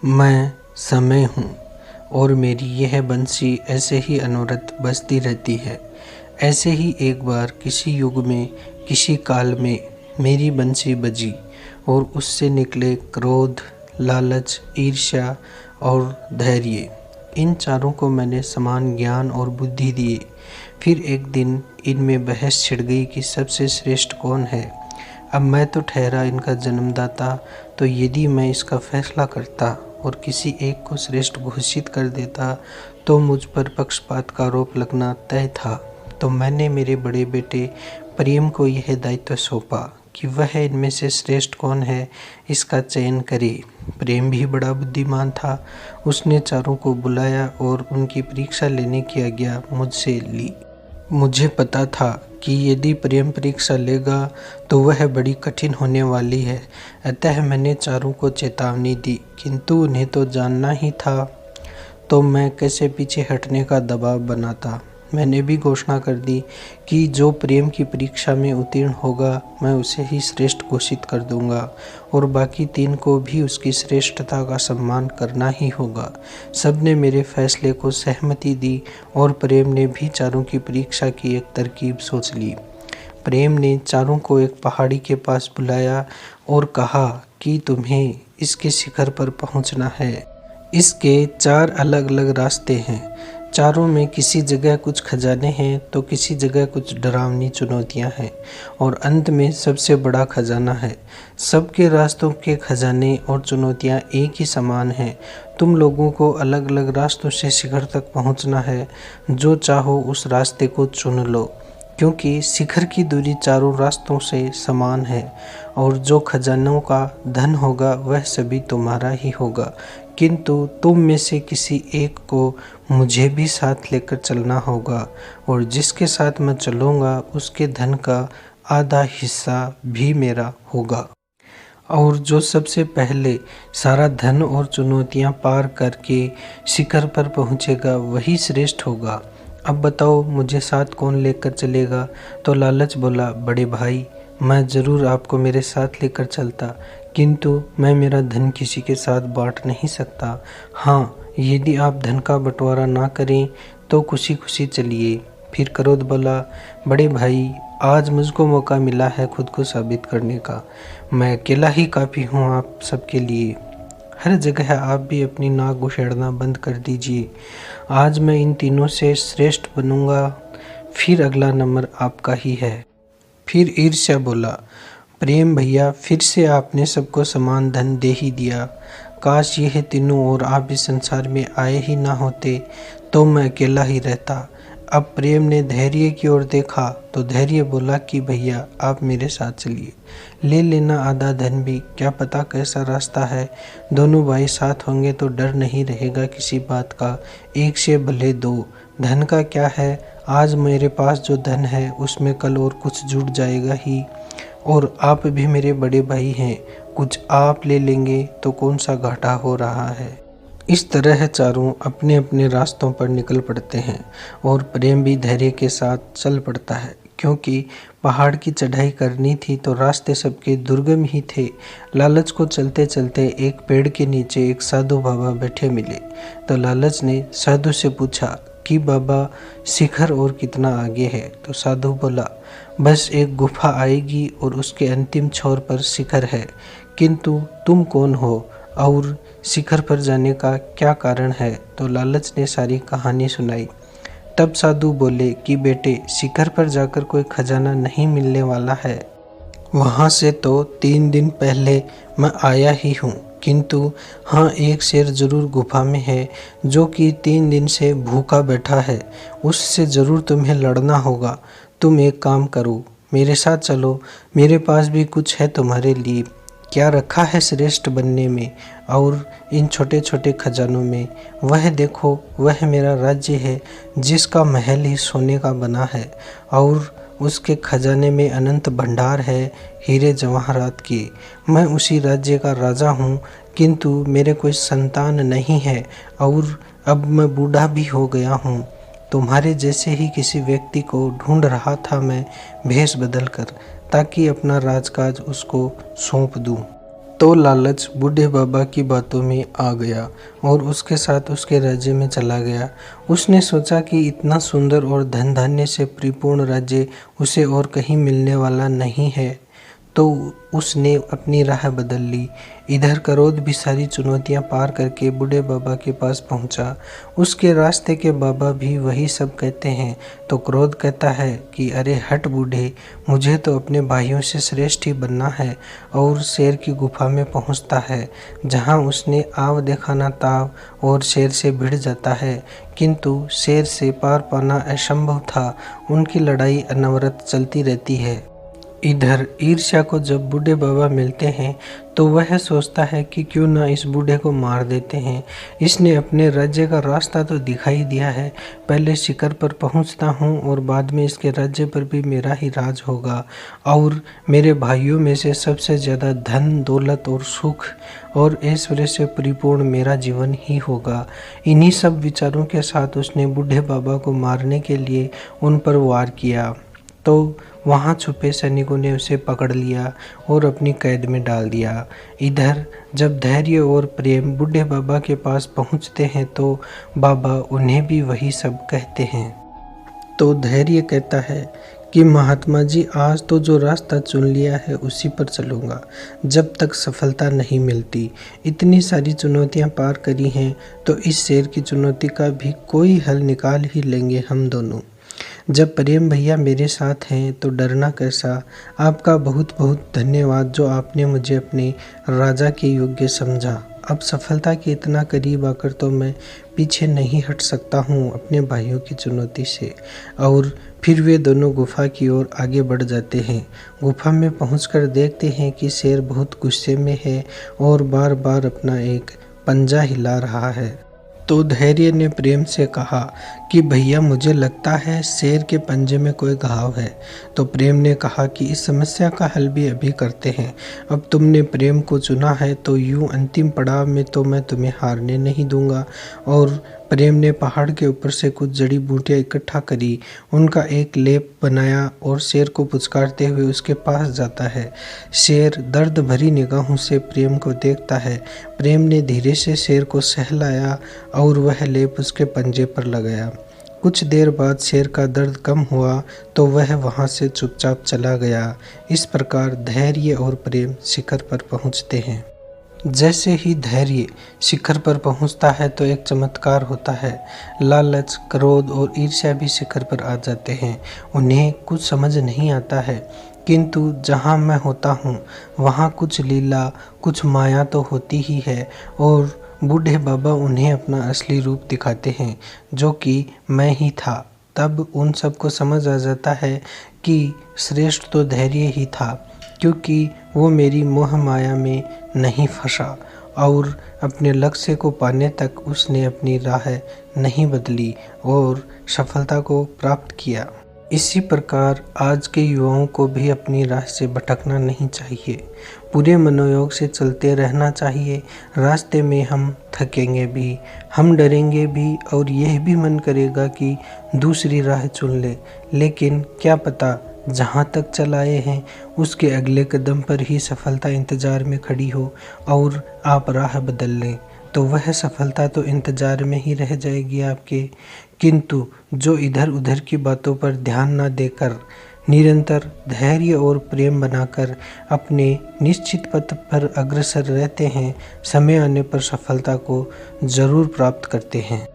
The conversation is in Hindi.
मैं समय हूँ और मेरी यह बंसी ऐसे ही अनवरत बजती रहती है। ऐसे ही एक बार किसी युग में, किसी काल में मेरी बंसी बजी और उससे निकले क्रोध, लालच, ईर्ष्या और धैर्य। इन चारों को मैंने समान ज्ञान और बुद्धि दिए। फिर एक दिन इनमें बहस छिड़ गई कि सबसे श्रेष्ठ कौन है। अब मैं तो ठहरा इनका जन्मदाता, तो यदि मैं इसका फैसला करता और किसी एक को श्रेष्ठ घोषित कर देता तो मुझ पर पक्षपात का आरोप लगना तय था। तो मैंने मेरे बड़े बेटे प्रेम को यह दायित्व सौंपा कि वह इनमें से श्रेष्ठ कौन है इसका चयन करे। प्रेम भी बड़ा बुद्धिमान था। उसने चारों को बुलाया और उनकी परीक्षा लेने की आज्ञा मुझसे ली। मुझे पता था कि यदि प्रेम परीक्षा लेगा तो वह बड़ी कठिन होने वाली है। अतः मैंने चारों को चेतावनी दी, किंतु उन्हें तो जानना ही था, तो मैं कैसे पीछे हटने का दबाव बनाता। मैंने भी घोषणा कर दी कि जो प्रेम की परीक्षा में उत्तीर्ण होगा मैं उसे ही श्रेष्ठ घोषित कर दूंगा और बाकी 3 को भी उसकी श्रेष्ठता का सम्मान करना ही होगा। सबने मेरे फैसले को सहमति दी और प्रेम ने भी चारों की परीक्षा की एक तरकीब सोच ली। प्रेम ने चारों को एक पहाड़ी के पास बुलाया और कहा कि तुम्हें इसके शिखर पर पहुंचना है। इसके 4 अलग अलग रास्ते हैं। चारों में किसी जगह कुछ खजाने हैं तो किसी जगह कुछ डरावनी चुनौतियां हैं और अंत में सबसे बड़ा खजाना है। सबके रास्तों के खजाने और चुनौतियां एक ही समान हैं। तुम लोगों को अलग अलग रास्तों से शिखर तक पहुंचना है। जो चाहो उस रास्ते को चुन लो, क्योंकि शिखर की दूरी चारों रास्तों से समान है और जो खजानों का धन होगा वह सभी तुम्हारा ही होगा। किंतु तुम में से किसी एक को मुझे भी साथ लेकर चलना होगा और जिसके साथ मैं चलूँगा उसके धन का आधा हिस्सा भी मेरा होगा। और जो सबसे पहले सारा धन और चुनौतियाँ पार करके शिखर पर पहुँचेगा वही श्रेष्ठ होगा। अब बताओ मुझे साथ कौन लेकर चलेगा। तो लालच बोला, बड़े भाई, मैं ज़रूर आपको मेरे साथ लेकर चलता, किंतु मैं मेरा धन किसी के साथ बांट नहीं सकता। हाँ, यदि आप धन का बंटवारा ना करें तो खुशी खुशी चलिए। फिर क्रोध बोला, बड़े भाई, आज मुझको मौका मिला है खुद को साबित करने का। मैं अकेला ही काफ़ी हूँ आप सबके लिए। हर जगह आप भी अपनी नाक उछेड़ना बंद कर दीजिए। आज मैं इन तीनों से श्रेष्ठ बनूंगा, फिर अगला नंबर आपका ही है। फिर ईर्ष्या बोला, प्रेम भैया, फिर से आपने सबको समान धन दे ही दिया। काश यह तीनों और आप इस संसार में आए ही ना होते तो मैं अकेला ही रहता। अब प्रेम ने धैर्य की ओर देखा तो धैर्य बोला कि भैया आप मेरे साथ चलिए, ले लेना आधा धन भी, क्या पता कैसा रास्ता है। दोनों भाई साथ होंगे तो डर नहीं रहेगा किसी बात का। एक से भले 2। धन का क्या है, आज मेरे पास जो धन है उसमें कल और कुछ जुड़ जाएगा ही। और आप भी मेरे बड़े भाई हैं, कुछ आप ले लेंगे तो कौन सा घाटा हो रहा है। इस तरह चारों अपने अपने रास्तों पर निकल पड़ते हैं और प्रेम भी धैर्य के साथ चल पड़ता है, क्योंकि पहाड़ की चढ़ाई करनी थी तो रास्ते सबके दुर्गम ही थे। लालच को चलते चलते एक पेड़ के नीचे एक साधु बाबा बैठे मिले। तो लालच ने साधु से पूछा कि बाबा, शिखर और कितना आगे है। तो साधु बोला, बस एक गुफा आएगी और उसके अंतिम छोर पर शिखर है। किंतु तुम कौन हो और शिखर पर जाने का क्या कारण है। तो लालच ने सारी कहानी सुनाई। तब साधु बोले कि बेटे, शिखर पर जाकर कोई खजाना नहीं मिलने वाला है। वहाँ से तो 3 दिन पहले मैं आया ही हूँ, किंतु हाँ, एक शेर जरूर गुफा में है जो कि 3 दिन से भूखा बैठा है। उससे ज़रूर तुम्हें लड़ना होगा। तुम एक काम करो, मेरे साथ चलो, मेरे पास भी कुछ है तुम्हारे लिए। क्या रखा है श्रेष्ठ बनने में और इन छोटे छोटे खजानों में। वह देखो, वह मेरा राज्य है जिसका महल ही सोने का बना है और उसके खजाने में अनंत भंडार है हीरे जवाहरात की। मैं उसी राज्य का राजा हूँ, किंतु मेरे कोई संतान नहीं है और अब मैं बूढ़ा भी हो गया हूँ। तुम्हारे जैसे ही किसी व्यक्ति को ढूंढ रहा था मैं भेष बदल कर, ताकि अपना राजकाज उसको सौंप दूँ। तो लालच बूढ़े बाबा की बातों में आ गया और उसके साथ उसके राज्य में चला गया। उसने सोचा कि इतना सुंदर और धन धान्य से परिपूर्ण राज्य उसे और कहीं मिलने वाला नहीं है, तो उसने अपनी राह बदल ली। इधर क्रोध भी सारी चुनौतियां पार करके बूढ़े बाबा के पास पहुंचा। उसके रास्ते के बाबा भी वही सब कहते हैं, तो क्रोध कहता है कि अरे हट बूढ़े, मुझे तो अपने भाइयों से श्रेष्ठ ही बनना है। और शेर की गुफा में पहुंचता है, जहां उसने आव देखा ना ताव और शेर से भिड़ जाता है, किंतु शेर से पार पाना असंभव था। उनकी लड़ाई अनवरत चलती रहती है। इधर ईर्ष्या को जब बूढ़े बाबा मिलते हैं तो वह सोचता है कि क्यों ना इस बूढ़े को मार देते हैं। इसने अपने राज्य का रास्ता तो दिखाई दिया है, पहले शिखर पर पहुंचता हूं और बाद में इसके राज्य पर भी मेरा ही राज होगा और मेरे भाइयों में से सबसे ज़्यादा धन दौलत और सुख और ऐश्वर्य से परिपूर्ण मेरा जीवन ही होगा। इन्हीं सब विचारों के साथ उसने बूढ़े बाबा को मारने के लिए उन पर वार किया, तो वहाँ छुपे सैनिकों ने उसे पकड़ लिया और अपनी कैद में डाल दिया। इधर जब धैर्य और प्रेम बूढ़े बाबा के पास पहुँचते हैं तो बाबा उन्हें भी वही सब कहते हैं। तो धैर्य कहता है कि महात्मा जी, आज तो जो रास्ता चुन लिया है उसी पर चलूँगा, जब तक सफलता नहीं मिलती। इतनी सारी चुनौतियाँ पार करी हैं तो इस शेर की चुनौती का भी कोई हल निकाल ही लेंगे हम दोनों। जब प्रेम भैया मेरे साथ हैं तो डरना कैसा। आपका बहुत बहुत धन्यवाद जो आपने मुझे अपने राजा के योग्य समझा। अब सफलता के इतना करीब आकर तो मैं पीछे नहीं हट सकता हूँ अपने भाइयों की चुनौती से। और फिर वे दोनों गुफा की ओर आगे बढ़ जाते हैं। गुफा में पहुंचकर देखते हैं कि शेर बहुत गुस्से में है और बार बार अपना एक पंजा हिला रहा है। तो धैर्य ने प्रेम से कहा कि भैया, मुझे लगता है शेर के पंजे में कोई घाव है। तो प्रेम ने कहा कि इस समस्या का हल भी अभी करते हैं। अब तुमने प्रेम को चुना है तो यूं अंतिम पड़ाव में तो मैं तुम्हें हारने नहीं दूंगा। और प्रेम ने पहाड़ के ऊपर से कुछ जड़ी बूटियां इकट्ठा करी, उनका एक लेप बनाया और शेर को पुचकारते हुए उसके पास जाता है। शेर दर्द भरी निगाहों से प्रेम को देखता है। प्रेम ने धीरे से शेर को सहलाया और वह लेप उसके पंजे पर लगाया। कुछ देर बाद शेर का दर्द कम हुआ तो वह वहां से चुपचाप चला गया। इस प्रकार धैर्य और प्रेम शिखर पर पहुंचते हैं। जैसे ही धैर्य शिखर पर पहुंचता है तो एक चमत्कार होता है। लालच, क्रोध और ईर्ष्या भी शिखर पर आ जाते हैं। उन्हें कुछ समझ नहीं आता है, किंतु जहां मैं होता हूं वहां कुछ लीला, कुछ माया तो होती ही है। और बूढ़े बाबा उन्हें अपना असली रूप दिखाते हैं, जो कि मैं ही था। तब उन सबको समझ आ जाता है कि श्रेष्ठ तो धैर्य ही था, क्योंकि वो मेरी मोह माया में नहीं फंसा और अपने लक्ष्य को पाने तक उसने अपनी राह नहीं बदली और सफलता को प्राप्त किया। इसी प्रकार आज के युवाओं को भी अपनी राह से भटकना नहीं चाहिए, पूरे मनोयोग से चलते रहना चाहिए। रास्ते में हम थकेंगे भी, हम डरेंगे भी और यह भी मन करेगा कि दूसरी राह चुन ले, लेकिन क्या पता जहाँ तक चलाए हैं उसके अगले कदम पर ही सफलता इंतज़ार में खड़ी हो और आप राह बदल लें, तो वह सफलता तो इंतज़ार में ही रह जाएगी आपके। किंतु जो इधर उधर की बातों पर ध्यान न देकर निरंतर धैर्य और प्रेम बनाकर अपने निश्चित पथ पर अग्रसर रहते हैं, समय आने पर सफलता को ज़रूर प्राप्त करते हैं।